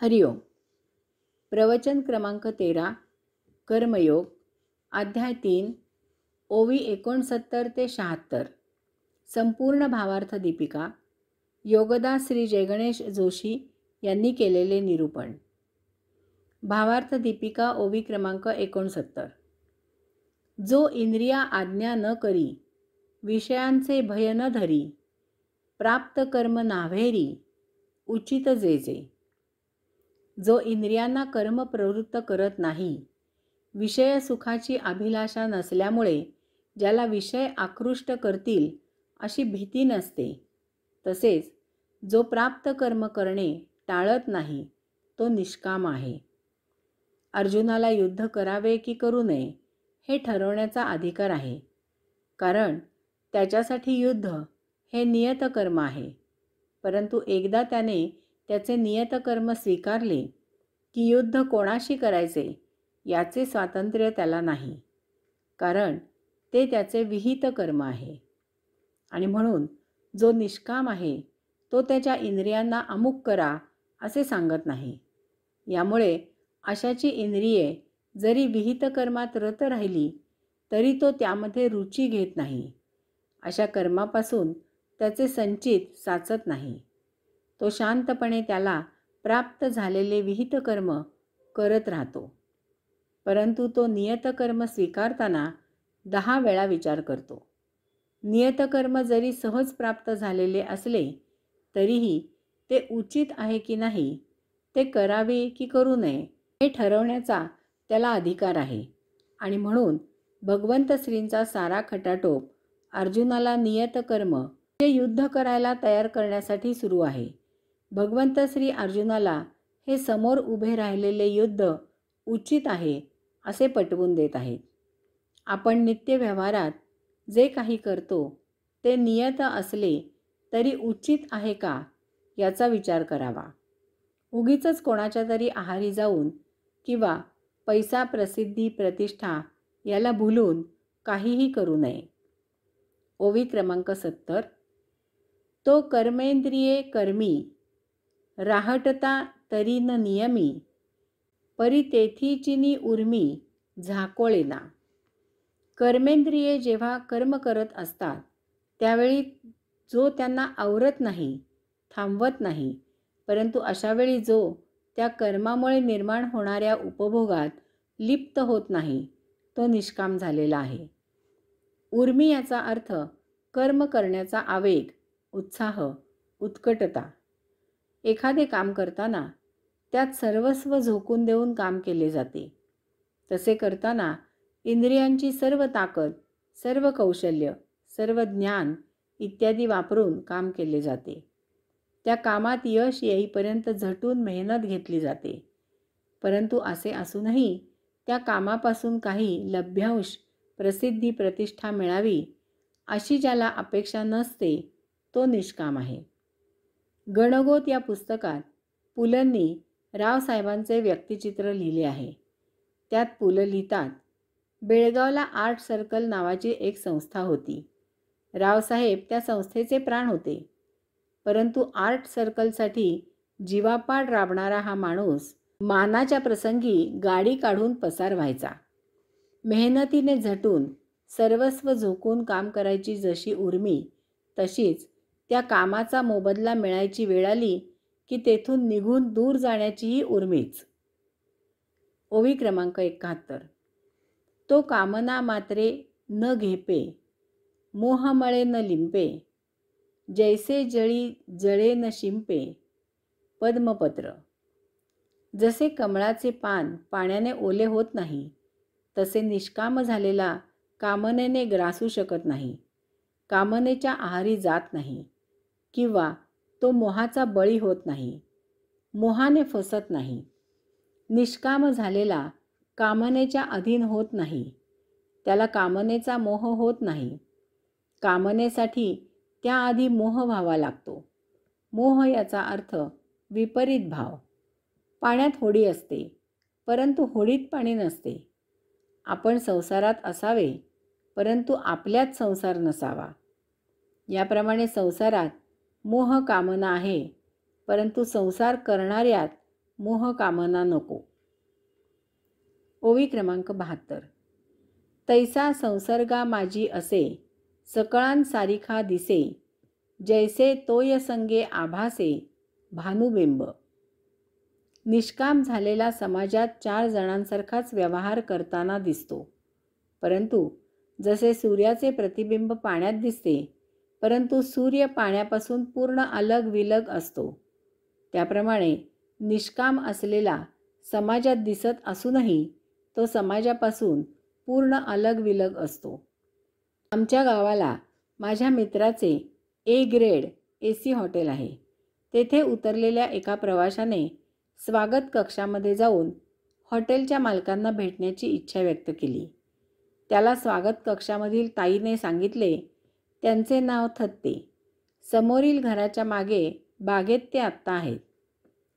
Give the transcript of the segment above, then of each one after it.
हरिओम. प्रवचन क्रमांक 13. कर्मयोग. अध्याय 3. ओवी 69 ते 76. संपूर्ण भावार्थ दीपिका. योगदास श्री जयगणेश जोशी यांनी केलेले निरूपण. भावार्थ दीपिका ओवी क्रमांक 69. जो इंद्रिया आज्ञा न करी, विषयांचे भय न धरी, प्राप्त कर्म नाव्हेरी, उचित जे. जो इंद्रियांना कर्म प्रवृत्त करत नाही, विषय सुखाची अभिलाषा नसल्यामुळे ज्याला विषय आकृष्ट करतील अशी भीती नसते, तसेच जो प्राप्त कर्म करणे टाळत नाही तो निष्काम आहे. अर्जुनाला युद्ध करावे की करू नये हे ठरवण्याचा अधिकार आहे, कारण त्याच्यासाठी युद्ध हे नियतकर्म आहे. परंतु एकदा त्याने त्याचे नियतकर्म स्वीकारले की युद्ध कोणाशी करायचे याचे स्वातंत्र्य त्याला नाही, कारण ते त्याचे विहित कर्म आहे. आणि म्हणून जो निष्काम आहे तो त्याच्या इंद्रियांना अमुक करा असे सांगत नाही. यामुळे अशाची इंद्रिये जरी विहित कर्मात रत राहिली तरी तो त्यामध्ये रुची घेत नाही. अशा कर्मापासून त्याचे संचित साचत नाही. तो शांतपणे त्याला प्राप्त झालेले विहित कर्म करत राहतो. परंतु तो नियतकर्म स्वीकारताना 10 वेळा विचार करतो. नियतकर्म जरी सहज प्राप्त झालेले असले तरीही ते उचित आहे की नाही, ते करावे की करू नये हे ठरवण्याचा त्याला अधिकार आहे. आणि म्हणून भगवंत श्रींचा सारा खटाटोप अर्जुनाला नियतकर्म हे युद्ध करायला तयार करण्यासाठी सुरू आहे. भगवंत श्री अर्जुनाला हे समोर उभे राहिलेले युद्ध उचित आहे असे पटवून देत आहेत. आपण नित्य व्यवहारात जे काही करतो ते नियत असले तरी उचित आहे का याचा विचार करावा. उगीचच कोणाच्या तरी आहारी जाऊन किंवा पैसा, प्रसिद्धी, प्रतिष्ठा याला भुलून काहीही करू नये. ओवी क्रमांक 70. तो कर्मेंद्रिये कर्मी, राहटता तरी न नियमी, परितेथीचिनी उर्मी, झाकोळेना. कर्मेंद्रिये जेव्हा कर्म करत असतात त्यावेळी जो त्यांना आवरत नाही, थांबवत नाही, परंतु अशावेळी जो त्या कर्मामुळे निर्माण होणाऱ्या उपभोगात लिप्त होत नाही तो निष्काम झालेला आहे. उर्मी याचा अर्थ कर्म करण्याचा आवेग, उत्साह, उत्कटता. एखादे काम करताना त्यात सर्वस्व झोकून देऊन काम केले जाते. तसे करताना इंद्रियांची सर्व ताकद, सर्व कौशल्य, सर्व ज्ञान इत्यादी वापरून काम केले जाते. त्या कामात यश येईपर्यंत झटून मेहनत घेतली जाते. परंतु असे असूनही त्या कामापासून काही लभ्यांश, प्रसिद्धी, प्रतिष्ठा मिळावी अशी ज्याला अपेक्षा नसते तो निष्काम आहे. गणगोत या पुस्तकात पुलंनी रावसाहेबांचे व्यक्तिचित्र लिहिले आहे. त्यात पुल लिहितात, बेळगावला आर्ट सर्कल नावाची एक संस्था होती. रावसाहेब त्या संस्थेचे प्राण होते. परंतु आर्ट सर्कलसाठी जीवापाड राबणारा हा माणूस मानाच्या प्रसंगी गाडी काढून पसार व्हायचा. मेहनतीने झटून सर्वस्व झोकून काम करायची जशी उर्मी, तशीच त्या कामाचा मोबदला मिळायची वेळ आली की तेथून निघून दूर जाण्याचीही उर्मीच. ओवी क्रमांक 71. तो कामना मात्रे न घेपे, मोहमळे न लिंपे, जैसे जळी जळे न शिंपे, पद्मपत्र. जसे कमळाचे पान पाण्याने ओले होत नाही, तसे निष्काम झालेला कामनेने ग्रासू शकत नाही, कामनेच्या आहारी जात नाही किंवा तो मोहाचा बळी होत नाही, मोहाने फसत नाही. निष्काम झालेला कामनेच्या अधीन होत नाही, त्याला कामनेचा मोह होत नाही. कामनेसाठी त्याआधी मोह व्हावा लागतो. मोह याचा अर्थ विपरीत भाव. पाण्यात होडी असते, परंतु होडीत पाणी नसते. आपण संसारात असावे, परंतु आपल्यात संसार नसावा. याप्रमाणे संसारात मोह कामना आहे, परंतु संसार करणाऱ्यात मोह कामना नको. ओवी क्रमांक 72. तैसा संसर्गा माझी असे, सकळांसारिखा दिसे, जैसे तोय संगे आभासे, भानुबिंब. निष्काम झालेला समाजात 4 जणांसारखाच व्यवहार करताना दिसतो. परंतु जसे सूर्याचे प्रतिबिंब पाण्यात दिसते, परंतु सूर्य पाण्यापासून पूर्ण अलग विलग असतो, त्याप्रमाणे निष्काम असलेला समाजात दिसत असूनही तो समाजापासून पूर्ण अलग विलग असतो. आमच्या गावाला माझ्या मित्राचे ए ग्रेड AC हॉटेल आहे. तेथे उतरलेल्या एका प्रवाशाने स्वागत कक्षामध्ये जाऊन हॉटेलच्या मालकांना भेटण्याची इच्छा व्यक्त केली. त्याला स्वागत कक्षामधील ताईने सांगितले त्यांचे नाव थत्ते. समोरील घराच्या मागे बागेत ते आत्ता आहेत.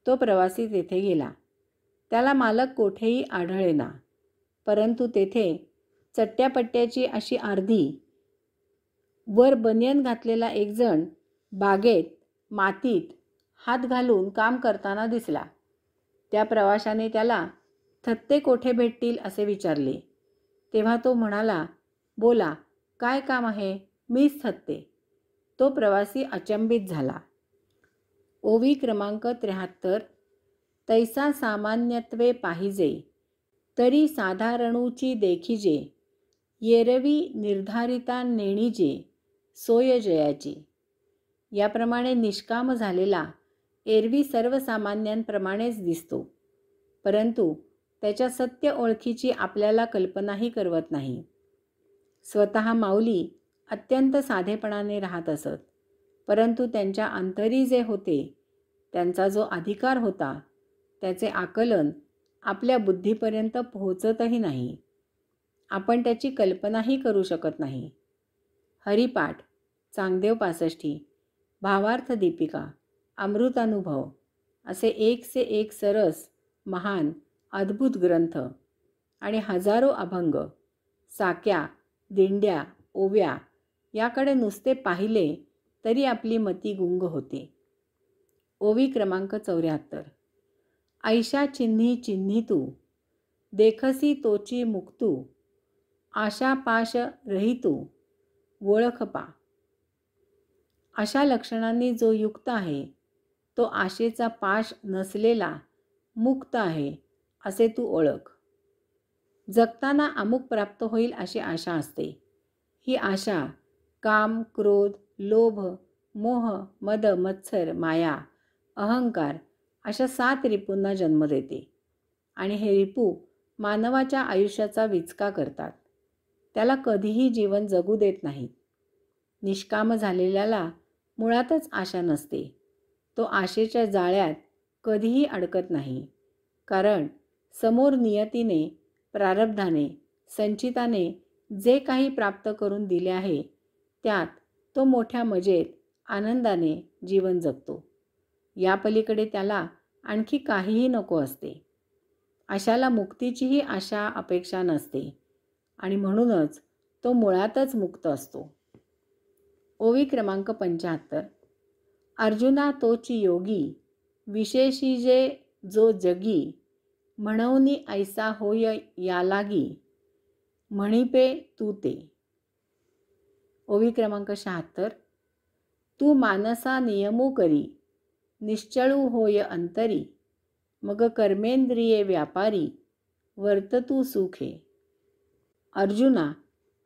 तो प्रवासी तेथे गेला. त्याला मालक कोठेही आढळेना, परंतु तेथे चट्ट्यापट्ट्याची अशी अर्धी वर बनियन घातलेला एक जण बागेत मातीत हात घालून काम करताना दिसला. त्या प्रवाशाने त्याला थत्ते कोठे भेटतील असे विचारले. तेव्हा तो म्हणाला, बोला, काय काम आहे? मीच थत्ते. तो प्रवासी अचंबित झाला. ओवी क्रमांक 73. तैसा सामान्यत्वे पाहिजे, तरी साधारणूची देखिजे, येरवी निर्धारिता नेणिजे, सोय जयाची. याप्रमाणे निष्काम झालेला एरवी सर्वसामान्यांप्रमाणेच दिसतो, परंतु त्याच्या सत्य ओळखीची आपल्याला कल्पनाही करवत नाही. स्वतः माऊली अत्यंत साधेपणाने राहत असत, परंतु त्यांच्या अंतरी जे होते, त्यांचा जो अधिकार होता, त्याचे आकलन आपल्या बुद्धीपर्यंत पोहोचतही नाही. आपण त्याची कल्पनाही करू शकत नाही. हरिपाठ, चांगदेव पासष्टी, भावार्थ दीपिका, अमृतानुभव असे एक से एक सरस, महान, अद्भुत ग्रंथ आणि हजारो अभंग, साक्या, दिंड्या, ओव्या याकडे नुसते पाहिले तरी आपली मती गुंग होते. ओवी क्रमांक 74. ऐशा चिन्ही चिन्ही तू, देखसी तोची मुक्तू, आशा पाश रहितू, ओळख पा. अशा लक्षणांनी जो युक्त आहे, तो आशेचा पाश नसलेला मुक्त आहे असे तू ओळख. जगताना अमुक प्राप्त होईल अशी आशा असते. ही आशा काम, क्रोध, लोभ, मोह, मद, मत्सर, माया, अहंकार अशा 7 रिपूंना जन्म देते आणि हे रिपू मानवाच्या आयुष्याचा विचका करतात. त्याला कधीही जीवन जगू देत नाहीत. निष्काम झालेल्याला मुळातच आशा नसते. तो आशेच्या जाळ्यात कधीही अडकत नाही, कारण समोर नियतीने, प्रारब्धाने, संचिताने जे काही प्राप्त करून दिले आहे, त्यात तो मोठ्या मजेत, आनंदाने जीवन जगतो. या पलीकडे त्याला आणखी काहीही नको असते. अशाला मुक्तीचीही आशा अपेक्षा नसते आणि म्हणूनच तो मुळातच मुक्त असतो. ओवी क्रमांक 75. अर्जुना तोची योगी, विशेषी जे जो जगी, म्हणूनी ऐसा होय या लागी, म्हणिपे तू ते. ओवी क्रमांक 76. तू मानसा नियमू करी, निश्चळू होय अंतरी, मग कर्मेंद्रिये व्यापारी, वर्ततू सुखे. अर्जुना,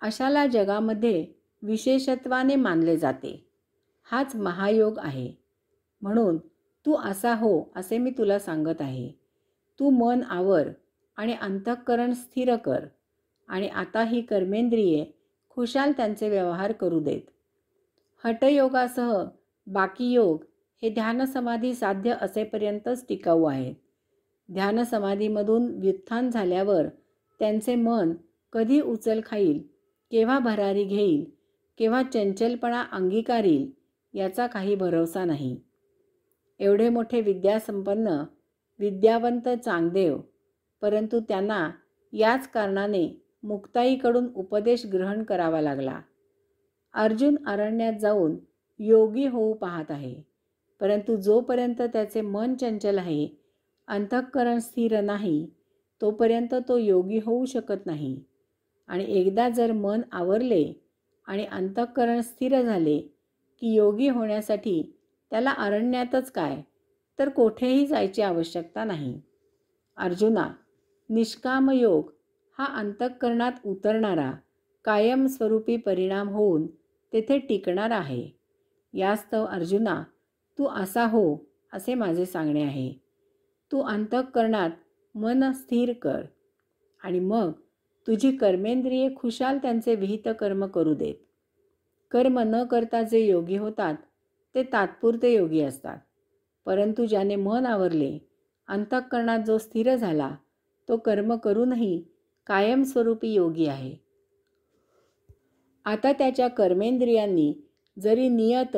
अशाला जगामध्ये विशेषत्वाने मानले जाते. हाच महायोग आहे. म्हणून तू असा हो असे मी तुला सांगत आहे. तू मन आवर आणि अंतःकरण स्थिर कर आणि आता ही कर्मेंद्रिये खुशाल त्यांचे व्यवहार करू देत. हठयोगासह बाकी योग हे ध्यानसमाधी साध्य असेपर्यंतच टिकाऊ आहेत. ध्यानसमाधीमधून व्युत्थान झाल्यावर त्यांचे मन कधी उचल खाईल, केव्हा भरारी घेईल, केव्हा चंचलपणा अंगीकारील याचा काही भरोसा नाही. एवढे मोठे विद्यासंपन्न, विद्यावंत चांगदेव, परंतु त्यांना याच कारणाने मुक्ताईकडून उपदेश ग्रहण करावा लागला. अर्जुन अरण्यात जाऊन योगी होऊ पाहत आहे, परंतु जोपर्यंत त्याचे मन चंचल आहे, अंतःकरण स्थिर नाही तोपर्यंत तो योगी होऊ शकत नाही. आणि एकदा जर मन आवरले आणि अंतःकरण स्थिर झाले की योगी होण्यासाठी त्याला अरण्यातच काय तर कोठेही जायची आवश्यकता नाही. अर्जुना, निष्काम योग हा अंतःकरणात उतरणारा कायमस्वरूपी परिणाम होऊन तेथे टिकणार आहे. यास्तव अर्जुना, तू असा हो असे माझे सांगणे आहे. तू अंतःकरणात मन स्थिर कर आणि मग तुझी कर्मेंद्रिये खुशाल त्यांचे विहित कर्म करू देत. कर्म न करता जे योगी होतात ते तात्पुरते योगी असतात. परंतु ज्याने मन आवरले, अंतःकरणात जो स्थिर झाला, तो कर्म करूनही कायमस्वरूपी योगी आहे. आता त्याच्या कर्मेंद्रियांनी जरी नियत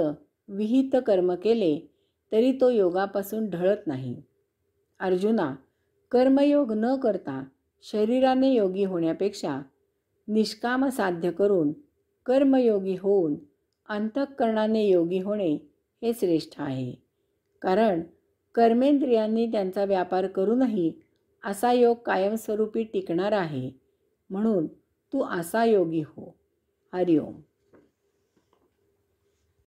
विहित कर्म केले तरी तो योगापासून ढळत नाही. अर्जुना, कर्मयोग न करता शरीराने योगी होण्यापेक्षा निष्काम साध्य करून कर्मयोगी होऊन अंतःकरणाने योगी होणे हे श्रेष्ठ आहे. कारण कर्मेंद्रियांनी त्यांचा व्यापार करूनही असा योग कायमस्वरूपी टिकणार आहे. म्हणून तू असा योगी हो. हरिओम.